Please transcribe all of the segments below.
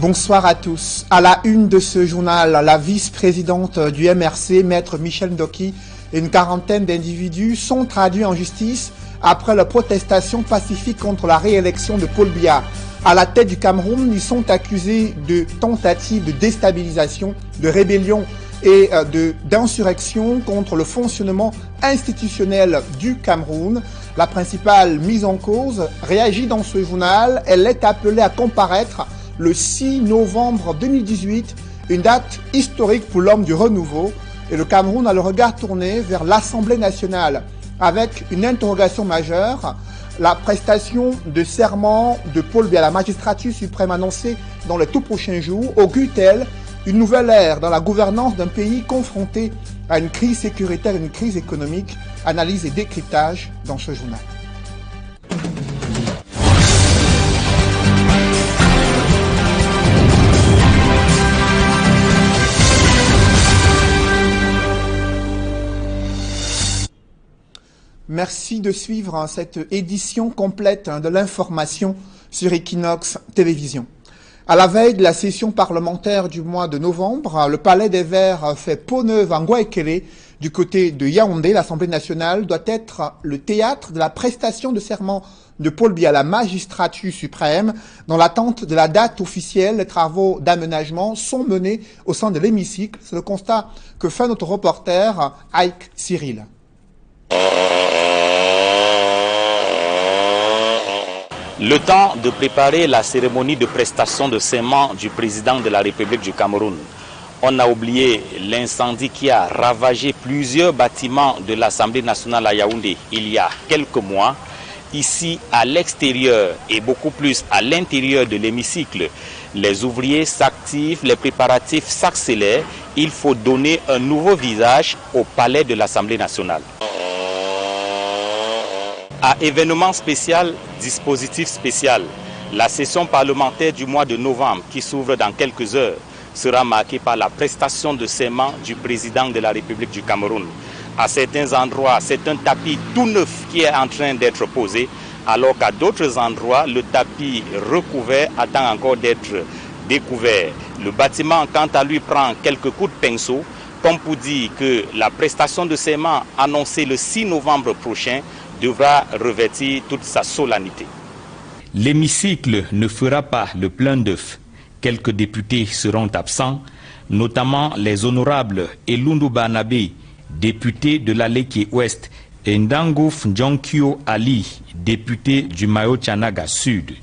Bonsoir à tous. À la une de ce journal, la vice-présidente du MRC, Maître Michel Ndoki, et une quarantaine d'individus sont traduits en justice après la protestation pacifique contre la réélection de Paul Biya. À la tête du Cameroun, ils sont accusés de tentative de déstabilisation, de rébellion et d'insurrection contre le fonctionnement institutionnel du Cameroun. La principale mise en cause réagit dans ce journal. Elle est appelée à comparaître le 6 novembre 2018, une date historique pour l'homme du renouveau. Et le Cameroun a le regard tourné vers l'Assemblée nationale avec une interrogation majeure. La prestation de serment de Paul Biya à la magistrature suprême annoncée dans les tout prochains jours augure-t-elle une nouvelle ère dans la gouvernance d'un pays confronté à une crise sécuritaire et une crise économique? Analyse et décryptage dans ce journal. Merci de suivre cette édition complète de l'information sur Equinox Télévision. À la veille de la session parlementaire du mois de novembre, le Palais des Verts fait peau neuve à Ngouaekele. Du côté de Yaoundé, l'Assemblée nationale doit être le théâtre de la prestation de serment de Paul Biya à la magistrature suprême. Dans l'attente de la date officielle, les travaux d'aménagement sont menés au sein de l'hémicycle. C'est le constat que fait notre reporter Ike Cyril. Le temps de préparer la cérémonie de prestation de serment du président de la République du Cameroun. On a oublié l'incendie qui a ravagé plusieurs bâtiments de l'Assemblée nationale à Yaoundé il y a quelques mois. Ici, à l'extérieur et beaucoup plus à l'intérieur de l'hémicycle, les ouvriers s'activent, les préparatifs s'accélèrent. Il faut donner un nouveau visage au palais de l'Assemblée nationale. À événement spécial, dispositif spécial, la session parlementaire du mois de novembre qui s'ouvre dans quelques heures sera marquée par la prestation de serment du président de la République du Cameroun. À certains endroits, c'est un tapis tout neuf qui est en train d'être posé, alors qu'à d'autres endroits, le tapis recouvert attend encore d'être découvert. Le bâtiment, quant à lui, prend quelques coups de pinceau, comme pour dire que la prestation de serment annoncée le 6 novembre prochain devra revêtir toute sa solennité. L'hémicycle ne fera pas le plein d'œufs. Quelques députés seront absents, notamment les honorables Elundu Barnabé, député de l'Aleke Ouest, et Ndangouf Ndjonkyo Ali, député du Mayo-Tchanaga Sud.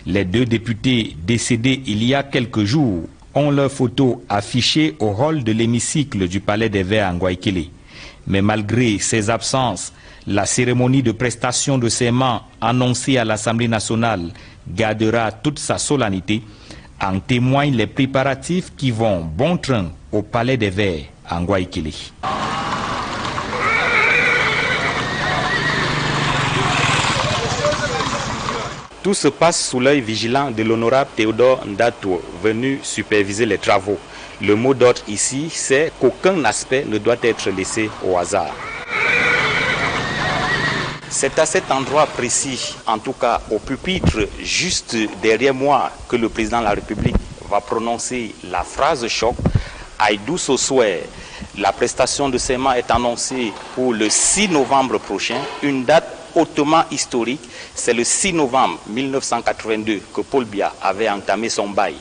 Les deux députés décédés il y a quelques jours ont leurs photos affichées au hall de l'hémicycle du Palais des Verts à Ngouaekele. Mais malgré ces absences, la cérémonie de prestation de serment annoncée à l'Assemblée nationale gardera toute sa solennité. En témoignent les préparatifs qui vont bon train au Palais des Verts à Ngouaekele. Tout se passe sous l'œil vigilant de l'honorable Théodore Ndato, venu superviser les travaux. Le mot d'ordre ici, c'est qu'aucun aspect ne doit être laissé au hasard. C'est à cet endroit précis, en tout cas au pupitre juste derrière moi, que le président de la République va prononcer la phrase choc « Aïdou Sosouer ». La prestation de serment est annoncée pour le 6 novembre prochain, une date hautement historique. C'est le 6 novembre 1982 que Paul Biya avait entamé son bail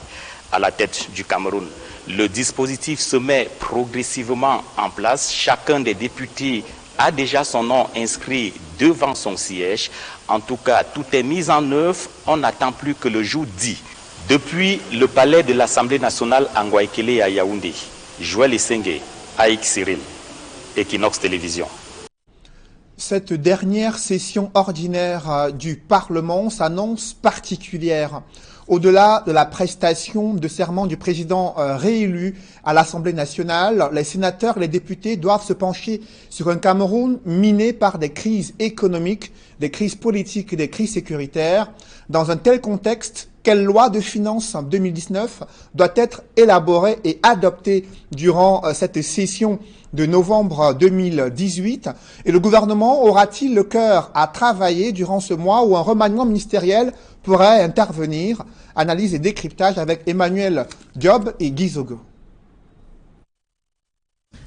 à la tête du Cameroun. Le dispositif se met progressivement en place. Chacun des députés a déjà son nom inscrit devant son siège. En tout cas, tout est mis en œuvre. On n'attend plus que le jour dit. Depuis le palais de l'Assemblée nationale à Ngouaekele à Yaoundé, Joël Essengue, Aïk Cyril, Equinox Télévision. Cette dernière session ordinaire du Parlement s'annonce particulière. Au-delà de la prestation de serment du président réélu à l'Assemblée nationale, les sénateurs et les députés doivent se pencher sur un Cameroun miné par des crises économiques, des crises politiques et des crises sécuritaires. Dans un tel contexte, Quelle loi de finances 2019 doit être élaborée et adoptée durant cette session de novembre 2018? Et le gouvernement aura-t-il le cœur à travailler durant ce mois où un remaniement ministériel pourrait intervenir? Analyse et décryptage avec Emmanuel Diop et Guy Zogo.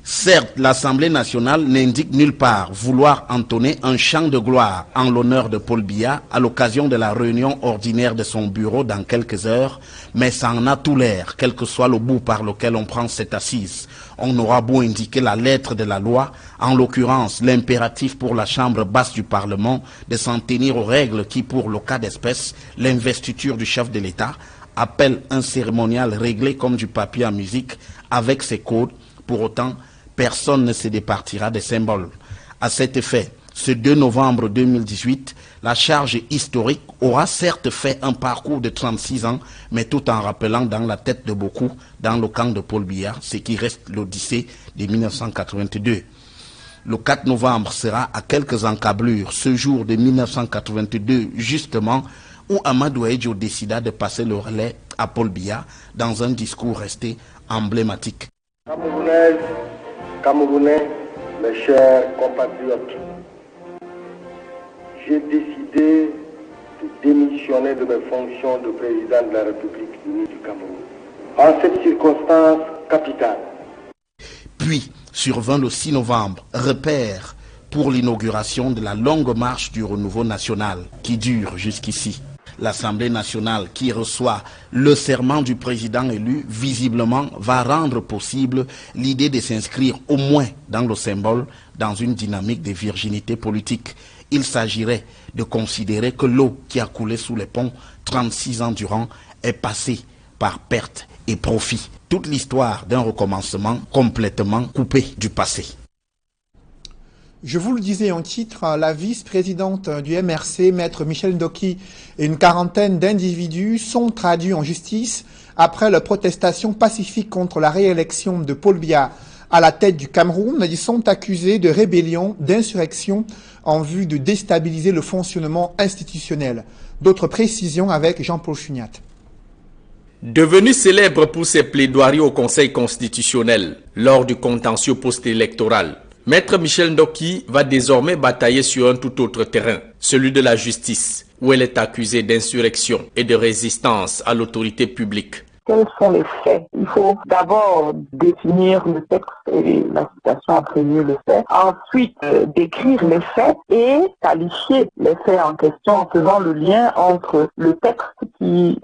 Certes, l'Assemblée nationale n'indique nulle part vouloir entonner un chant de gloire en l'honneur de Paul Biya à l'occasion de la réunion ordinaire de son bureau dans quelques heures, mais ça en a tout l'air, quel que soit le bout par lequel on prend cette assise. On aura beau indiquer la lettre de la loi, en l'occurrence l'impératif pour la Chambre basse du Parlement de s'en tenir aux règles qui, pour le cas d'espèce, l'investiture du chef de l'État, appelle un cérémonial réglé comme du papier à musique avec ses codes. Pour autant, personne ne se départira des symboles. À cet effet, ce 2 novembre 2018, la charge historique aura certes fait un parcours de 36 ans, mais tout en rappelant dans la tête de beaucoup, dans le camp de Paul Biya, ce qui reste l'Odyssée de 1982. Le 4 novembre sera à quelques encablures, ce jour de 1982, justement, où Amadou Ahidjo décida de passer le relais à Paul Biya dans un discours resté emblématique. Camerounaises, Camerounais, mes chers compatriotes, j'ai décidé de démissionner de mes fonctions de président de la République unie du Cameroun. En cette circonstance capitale. Puis survint le 6 novembre, repère pour l'inauguration de la longue marche du renouveau national qui dure jusqu'ici. L'Assemblée nationale qui reçoit le serment du président élu, visiblement, va rendre possible l'idée de s'inscrire au moins dans le symbole, dans une dynamique de virginité politique. Il s'agirait de considérer que l'eau qui a coulé sous les ponts 36 ans durant est passée par perte et profit. Toute l'histoire d'un recommencement complètement coupé du passé. Je vous le disais en titre, la vice-présidente du MRC, Maître Michel Ndoki, et une quarantaine d'individus sont traduits en justice après la protestation pacifique contre la réélection de Paul Biya à la tête du Cameroun. Ils sont accusés de rébellion, d'insurrection en vue de déstabiliser le fonctionnement institutionnel. D'autres précisions avec Jean-Paul Chugnat. Devenu célèbre pour ses plaidoiries au Conseil constitutionnel lors du contentieux post-électoral, Maître Michel Ndoki va désormais batailler sur un tout autre terrain, celui de la justice, où elle est accusée d'insurrection et de résistance à l'autorité publique. Quels sont les faits? Il faut d'abord définir le texte et la citation a prévu le fait. Ensuite, décrire les faits et qualifier les faits en question en faisant le lien entre le texte qui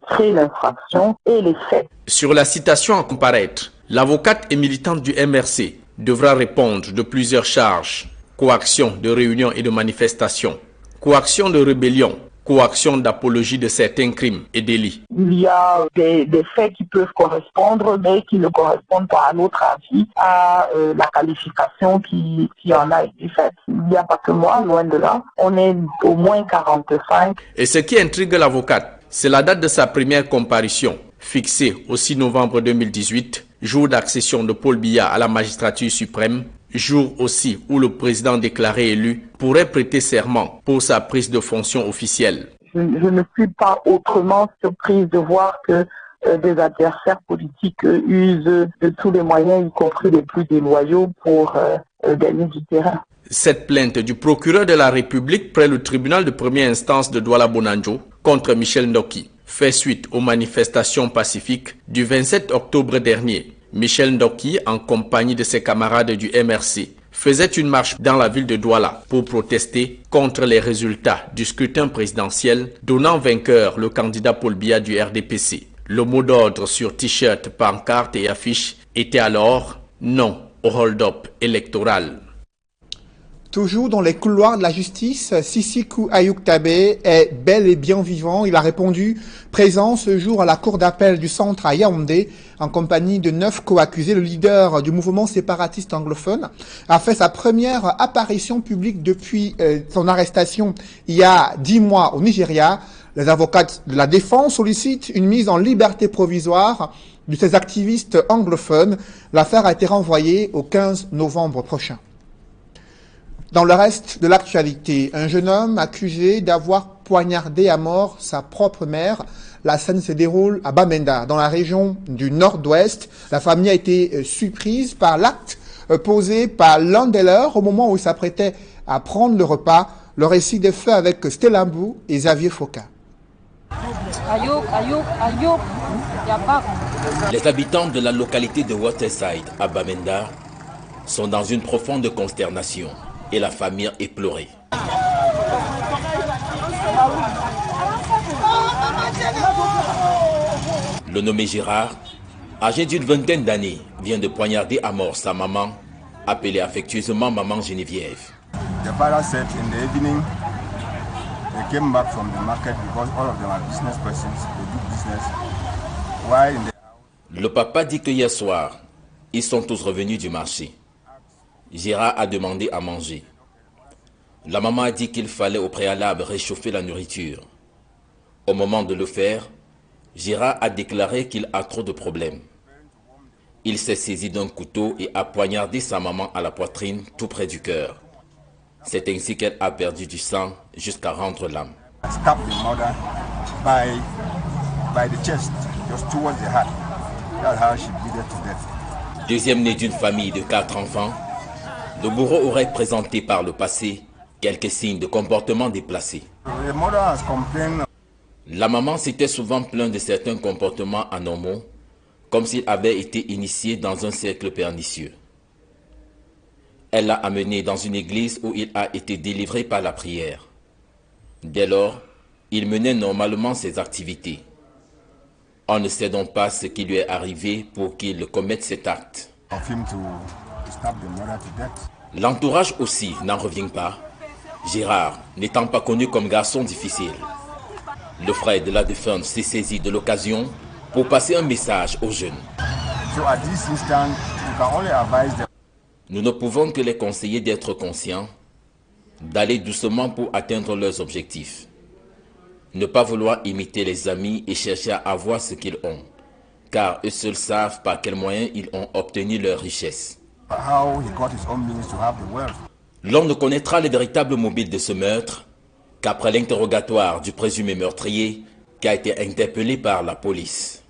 crée l'infraction et les faits. Sur la citation à comparaître, l'avocate et militante du MRC devra répondre de plusieurs charges: coaction de réunions et de manifestations, coaction de rébellion, coaction d'apologie de certains crimes et délits. Il y a des faits qui peuvent correspondre, mais qui ne correspondent pas à notre avis à la qualification qui en a été faite. Il n'y a pas que moi, loin de là. On est au moins 45. Et ce qui intrigue l'avocate, c'est la date de sa première comparution, fixée au 6 novembre 2018, jour d'accession de Paul Biya à la magistrature suprême, jour aussi où le président déclaré élu pourrait prêter serment pour sa prise de fonction officielle. Je ne suis pas autrement surprise de voir que des adversaires politiques usent de tous les moyens, y compris les plus déloyaux, pour gagner du terrain. Cette plainte du procureur de la République près le tribunal de première instance de Douala-Bonanjo contre Michel Ndoki fait suite aux manifestations pacifiques du 27 octobre dernier. Michel Ndoki, en compagnie de ses camarades du MRC, faisait une marche dans la ville de Douala pour protester contre les résultats du scrutin présidentiel donnant vainqueur le candidat Paul Biya du RDPC. Le mot d'ordre sur t-shirt, pancarte et affiche était alors « Non au hold-up électoral ». Toujours dans les couloirs de la justice, Sissikou Ayouk Tabé est bel et bien vivant. Il a répondu présent ce jour à la cour d'appel du centre à Yaoundé en compagnie de 9 co-accusés. Le leader du mouvement séparatiste anglophone a fait sa première apparition publique depuis son arrestation il y a 10 mois au Nigeria. Les avocats de la défense sollicitent une mise en liberté provisoire de ces activistes anglophones. L'affaire a été renvoyée au 15 novembre prochain. Dans le reste de l'actualité, un jeune homme accusé d'avoir poignardé à mort sa propre mère. La scène se déroule à Bamenda, dans la région du nord-ouest. La famille a été surprise par l'acte posé par l'un des leurs au moment où il s'apprêtait à prendre le repas. Le récit des faits avec Stella Mbou et Xavier Foka. Les habitants de la localité de Waterside à Bamenda sont dans une profonde consternation et la famille est pleurée. Le nommé Gérard, âgé d'une vingtaine d'années, vient de poignarder à mort sa maman, appelée affectueusement Maman Geneviève. The father said in the evening they came back from the market because all of them are business persons, they do business. While in the... Le papa dit que hier soir, ils sont tous revenus du marché. Gérard a demandé à manger. La maman a dit qu'il fallait au préalable réchauffer la nourriture. Au moment de le faire, Gérard a déclaré qu'il a trop de problèmes. Il s'est saisi d'un couteau et a poignardé sa maman à la poitrine tout près du cœur. C'est ainsi qu'elle a perdu du sang jusqu'à rendre l'âme. Deuxième né d'une famille de 4 enfants, le bourreau aurait présenté par le passé quelques signes de comportement déplacé. La maman s'était souvent plainte de certains comportements anormaux, comme s'il avait été initié dans un cercle pernicieux. Elle l'a amené dans une église où il a été délivré par la prière. Dès lors, il menait normalement ses activités. On ne sait donc pas ce qui lui est arrivé pour qu'il commette cet acte. L'entourage aussi n'en revient pas, Gérard n'étant pas connu comme garçon difficile. Le frère de la défunte s'est saisi de l'occasion pour passer un message aux jeunes. Nous ne pouvons que les conseiller d'être conscients, d'aller doucement pour atteindre leurs objectifs. Ne pas vouloir imiter les amis et chercher à avoir ce qu'ils ont, car eux seuls savent par quels moyens ils ont obtenu leur richesse. L'on ne connaîtra le véritable mobile de ce meurtre qu'après l'interrogatoire du présumé meurtrier qui a été interpellé par la police.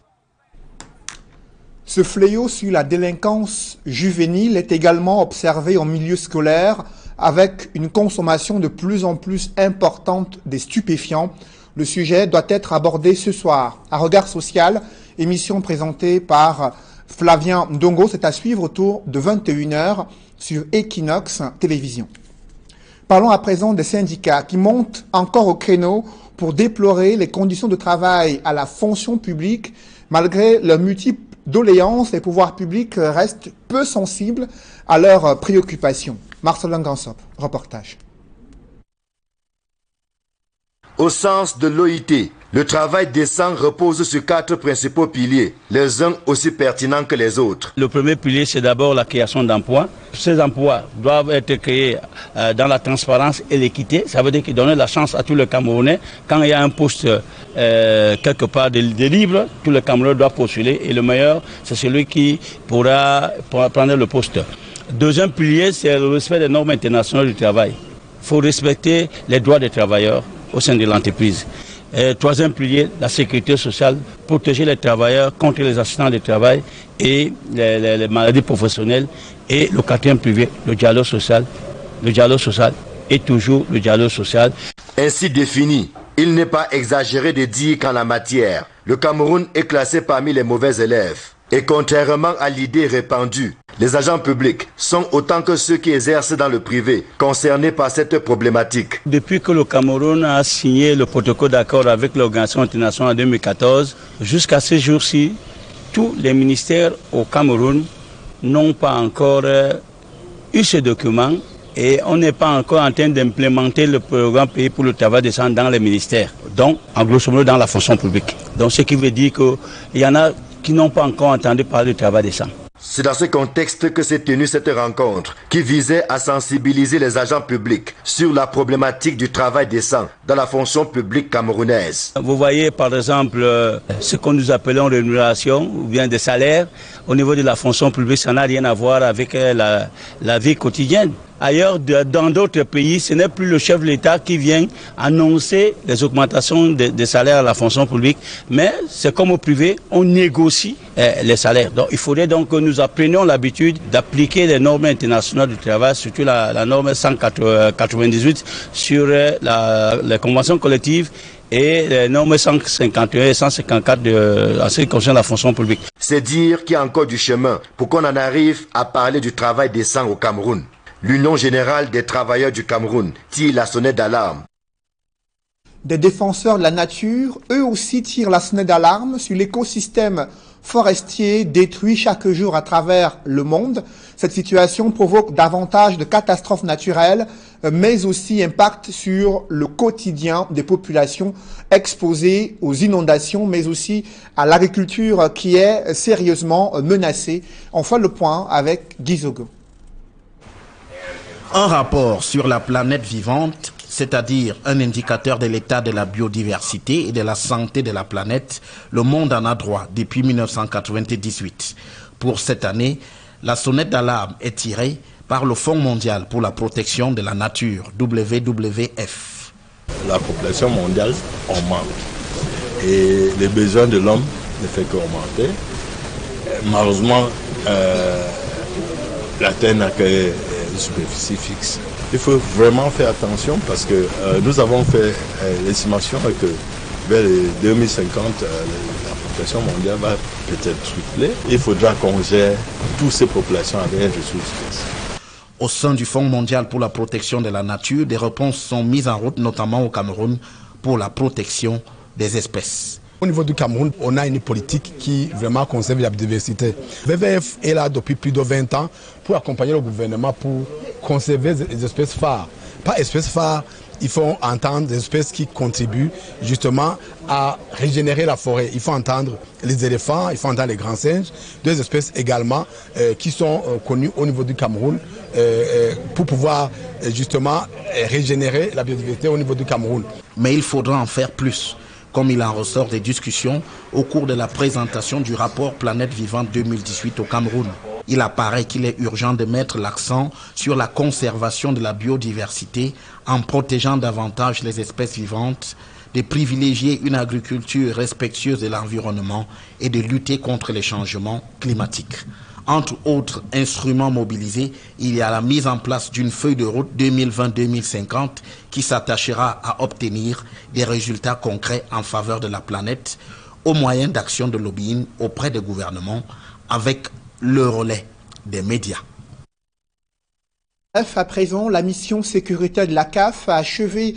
Ce fléau sur la délinquance juvénile est également observé en milieu scolaire avec une consommation de plus en plus importante des stupéfiants. Le sujet doit être abordé ce soir à Regard Social, émission présentée par Flavien Ndongo. C'est à suivre autour de 21h sur Equinox Télévision. Parlons à présent des syndicats qui montent encore au créneau pour déplorer les conditions de travail à la fonction publique. Malgré leurs multiples doléances, les pouvoirs publics restent peu sensibles à leurs préoccupations. Marcelin Gansop, reportage. Au sens de l'OIT, le travail décent repose sur 4 principaux piliers, les uns aussi pertinents que les autres. Le premier pilier, c'est d'abord la création d'emplois. Ces emplois doivent être créés dans la transparence et l'équité. Ça veut dire qu'ils donnent la chance à tous les Camerounais. Quand il y a un poste quelque part de libre, tous les Camerounais doivent postuler. Et le meilleur, c'est celui qui pourra prendre le poste. Deuxième pilier, c'est le respect des normes internationales du travail. Il faut respecter les droits des travailleurs au sein de l'entreprise. Troisième pilier, la sécurité sociale, protéger les travailleurs contre les accidents de travail et les maladies professionnelles. Et le quatrième pilier, le dialogue social. Le dialogue social est toujours le dialogue social. Ainsi défini, il n'est pas exagéré de dire qu'en la matière, le Cameroun est classé parmi les mauvais élèves. Et contrairement à l'idée répandue, les agents publics sont autant que ceux qui exercent dans le privé concernés par cette problématique. Depuis que le Cameroun a signé le protocole d'accord avec l'Organisation internationale en 2014, jusqu'à ce jour-ci, tous les ministères au Cameroun n'ont pas encore eu ce document et on n'est pas encore en train d'implémenter le programme Pays pour le travail décent dans les ministères, donc en grosso modo dans la fonction publique. Donc ce qui veut dire qu'il y en a qui n'ont pas encore entendu parler du travail décent. C'est dans ce contexte que s'est tenue cette rencontre qui visait à sensibiliser les agents publics sur la problématique du travail décent dans la fonction publique camerounaise. Vous voyez par exemple ce que nous appelons rémunération ou bien des salaires au niveau de la fonction publique, ça n'a rien à voir avec la vie quotidienne. Ailleurs, dans d'autres pays, ce n'est plus le chef de l'État qui vient annoncer les augmentations des salaires à la fonction publique, mais c'est comme au privé, on négocie les salaires. Donc, il faudrait donc que nous apprenions l'habitude d'appliquer les normes internationales du travail, surtout la norme 198 sur les conventions collectives et les normes 151 et 154 en ce qui concerne la fonction publique. C'est dire qu'il y a encore du chemin pour qu'on en arrive à parler du travail décent au Cameroun. L'Union générale des travailleurs du Cameroun tire la sonnette d'alarme. Des défenseurs de la nature, eux aussi tirent la sonnette d'alarme sur l'écosystème forestier détruit chaque jour à travers le monde. Cette situation provoque davantage de catastrophes naturelles, mais aussi impacte sur le quotidien des populations exposées aux inondations, mais aussi à l'agriculture qui est sérieusement menacée. On fait le point avec Guy Zogo. Un rapport sur la planète vivante, c'est-à-dire un indicateur de l'état de la biodiversité et de la santé de la planète, le monde en a droit depuis 1998. Pour cette année, la sonnette d'alarme est tirée par le Fonds mondial pour la protection de la nature, WWF. La population mondiale augmente et les besoins de l'homme ne font qu'augmenter. Malheureusement, la Terre n'a que superficie fixe. Il faut vraiment faire attention parce que nous avons fait l'estimation que vers 2050, la population mondiale va peut-être tripler. Il faudra qu'on gère toutes ces populations avec une ressource. Au sein du Fonds mondial pour la protection de la nature, des réponses sont mises en route, notamment au Cameroun, pour la protection des espèces. Au niveau du Cameroun, on a une politique qui vraiment conserve la biodiversité. WWF est là depuis plus de 20 ans pour accompagner le gouvernement pour conserver les espèces phares. Pas espèces phares, il faut entendre des espèces qui contribuent justement à régénérer la forêt. Il faut entendre les éléphants, il faut entendre les grands singes, deux espèces également qui sont connues au niveau du Cameroun pour pouvoir justement régénérer la biodiversité au niveau du Cameroun. Mais il faudra en faire plus, comme il en ressort des discussions au cours de la présentation du rapport Planète Vivante 2018 au Cameroun. Il apparaît qu'il est urgent de mettre l'accent sur la conservation de la biodiversité en protégeant davantage les espèces vivantes, de privilégier une agriculture respectueuse de l'environnement et de lutter contre les changements climatiques. Entre autres instruments mobilisés, il y a la mise en place d'une feuille de route 2020-2050 qui s'attachera à obtenir des résultats concrets en faveur de la planète au moyen d'actions de lobbying auprès des gouvernements avec le relais des médias. À présent, la mission sécuritaire de la CAF a achevé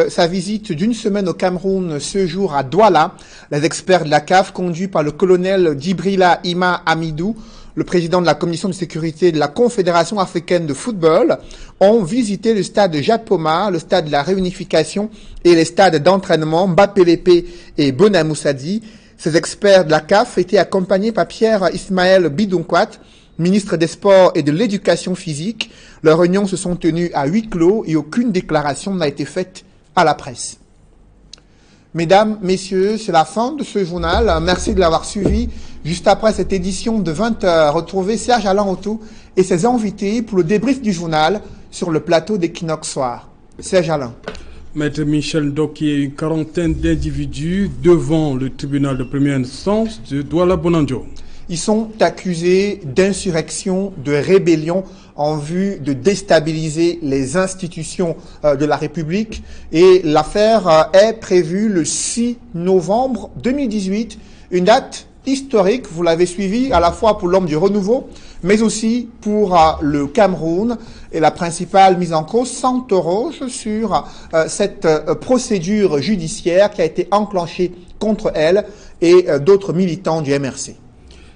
sa visite d'une semaine au Cameroun ce jour à Douala. Les experts de la CAF, conduits par le colonel Djibrila Ima Amidou, le président de la commission de sécurité de la Confédération africaine de football, ont visité le stade Japoma, le stade de la réunification et les stades d'entraînement Mbapelepe et Bonamoussadi. Ces experts de la CAF étaient accompagnés par Pierre Ismaël Bidonkwat, ministre des Sports et de l'Éducation physique. Leurs réunions se sont tenues à huis clos et aucune déclaration n'a été faite à la presse. Mesdames, messieurs, c'est la fin de ce journal. Merci de l'avoir suivi. Juste après cette édition de 20h, retrouvez Serge Alain Otto et ses invités pour le débrief du journal sur le plateau d'Equinox Soir. Serge Alain. Maître Michel Ndoki et une quarantaine d'individus devant le tribunal de première instance de Douala-Bonanjo. Ils sont accusés d'insurrection, de rébellion en vue de déstabiliser les institutions de la République. Et l'affaire est prévue le 6 novembre 2018, une date historique, vous l'avez suivi, à la fois pour l'homme du renouveau, mais aussi pour le Cameroun. Et la principale mise en cause s'interroge sur cette procédure judiciaire qui a été enclenchée contre elle et d'autres militants du MRC.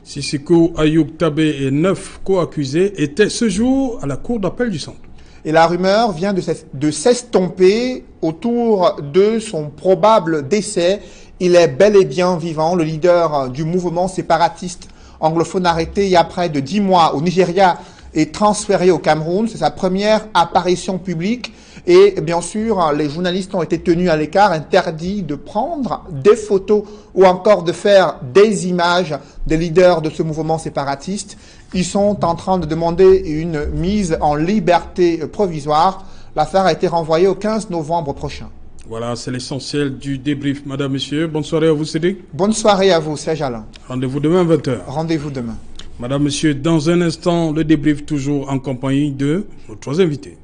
Sissiko Ayoub Tabé et 9 co-accusés étaient ce jour à la cour d'appel du centre. Et la rumeur vient de s'estomper autour de son probable décès. Il est bel et bien vivant, le leader du mouvement séparatiste anglophone arrêté il y a près de 10 mois au Nigeria est transféré au Cameroun. C'est sa première apparition publique et bien sûr les journalistes ont été tenus à l'écart, interdits de prendre des photos ou encore de faire des images des leaders de ce mouvement séparatiste. Ils sont en train de demander une mise en liberté provisoire. L'affaire a été renvoyée au 15 novembre prochain. Voilà, c'est l'essentiel du débrief. Madame, Monsieur, bonne soirée à vous, Cédric. Bonne soirée à vous, Serge Alain. Rendez-vous demain à 20h. Rendez-vous demain. Madame, Monsieur, dans un instant, le débrief toujours en compagnie de nos trois invités.